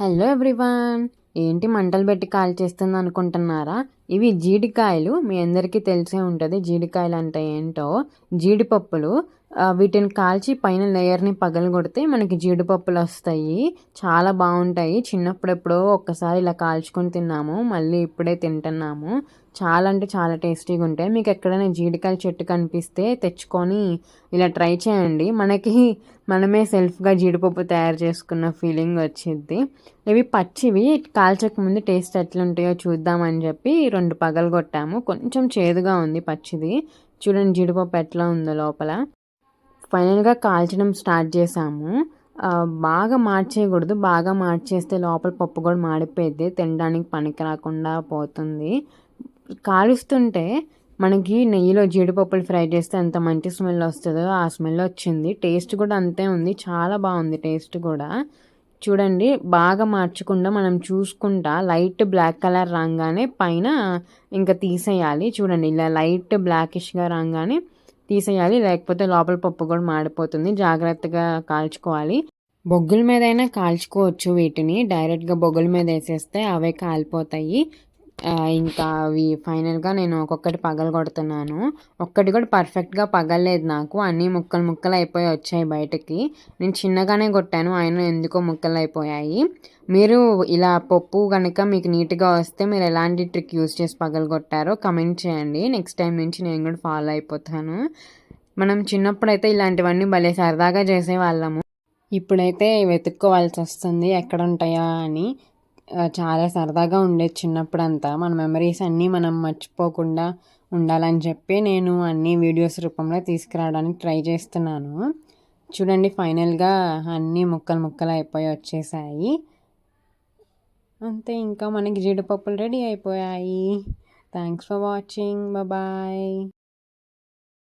Hello everyone, ఏంటి మంటలు పెట్టి కాల్ చేస్తుంది అనుకుంటున్నారా? ఇవి జీడికాయలు. మీ అందరికీ తెలిసే ఉంటుంది జీడికాయలు అంటే ఏంటో. జీడిపప్పులు. వీటిని కాల్చి పైన లేయర్ని పగలగొడితే మనకి జీడిపప్పులు వస్తాయి. చాలా బాగుంటాయి. చిన్నప్పుడు ఎప్పుడో ఒక్కసారి ఇలా కాల్చుకొని తిన్నాము, మళ్ళీ ఇప్పుడే తింటున్నాము. చాలా అంటే చాలా టేస్టీగా ఉంటాయి. మీకు ఎక్కడైనా జీడికాయల చెట్టు కనిపిస్తే తెచ్చుకొని ఇలా ట్రై చేయండి. మనమే సెల్ఫ్గా జీడిపప్పు తయారు చేసుకున్న ఫీలింగ్ వచ్చింది. ఇవి పచ్చివి, కాల్చక ముందు టేస్ట్ ఎట్లుంటాయో చూద్దామని చెప్పి 2 పగలగొట్టాము. కొంచెం చేదుగా ఉంది పచ్చిది. చూడండి జీడిపప్పు ఎట్లా ఉందో లోపల. ఫైనల్గా కాల్చడం స్టార్ట్ చేసాము. బాగా మార్చేయకూడదు, బాగా మార్చేస్తే లోపల పప్పు కూడా మాడిపోయింది, తినడానికి పనికి రాకుండా పోతుంది. కాలుస్తుంటే మనకి నెయ్యిలో జీడిపప్పులు ఫ్రై చేస్తే ఎంత మంచి స్మెల్ వస్తుందో ఆ స్మెల్ వచ్చింది. టేస్ట్ కూడా అంతే ఉంది, చాలా బాగుంది టేస్ట్ కూడా. చూడండి, బాగా మార్చకుండా మనం చూసుకుంటా లైట్ బ్లాక్ కలర్ రాగానే పైన ఇంకా తీసేయాలి. చూడండి, ఇలా లైట్ బ్లాకిష్గా రాగానే తీసేయాలి, లేకపోతే లోపల పప్పు కూడా మాడిపోతుంది. జాగ్రత్తగా కాల్చుకోవాలి. బొగ్గుల మీద అయినా కాల్చుకోవచ్చు. వీటిని డైరెక్ట్గా బొగ్గుల మీద వేసేస్తే అవే కాలిపోతాయి. ఇంకా అవి ఫైనల్గా నేను ఒక్కొక్కటి పగలగొడుతున్నాను. ఒక్కటి కూడా పర్ఫెక్ట్గా పగలలేదు నాకు, అన్నీ ముక్కలు ముక్కలు అయిపోయి వచ్చాయి బయటకి. నేను చిన్నగానే కొట్టాను, అయినా ఎందుకో ముక్కలు అయిపోయాయి. మీరు ఇలా పప్పు కనుక మీకు నీట్గా వస్తే మీరు ఎలాంటి ట్రిక్ యూజ్ చేసి పగలగొట్టారో కమెంట్ చేయండి. నెక్స్ట్ టైం నుంచి నేను కూడా ఫాలో అయిపోతాను. మనం చిన్నప్పుడైతే ఇలాంటివన్నీ భలే సరదాగా చేసేవాళ్ళము. ఇప్పుడైతే వెతుక్కోవాల్సి వస్తుంది ఎక్కడ ఉంటాయా అని. చాలా సరదాగా ఉండేది చిన్నప్పుడంతా. మన మెమరీస్ అన్నీ మనం మర్చిపోకుండా ఉండాలని చెప్పి నేను అన్ని వీడియోస్ రూపంలో తీసుకురావడానికి ట్రై చేస్తున్నాను. చూడండి, ఫైనల్గా అన్నీ ముక్కలు ముక్కలు అయిపోయి వచ్చేసాయి. అంతే, ఇంకా మనకి జీడిపప్పులు రెడీ అయిపోయాయి. Thanks for watching. బాయ్.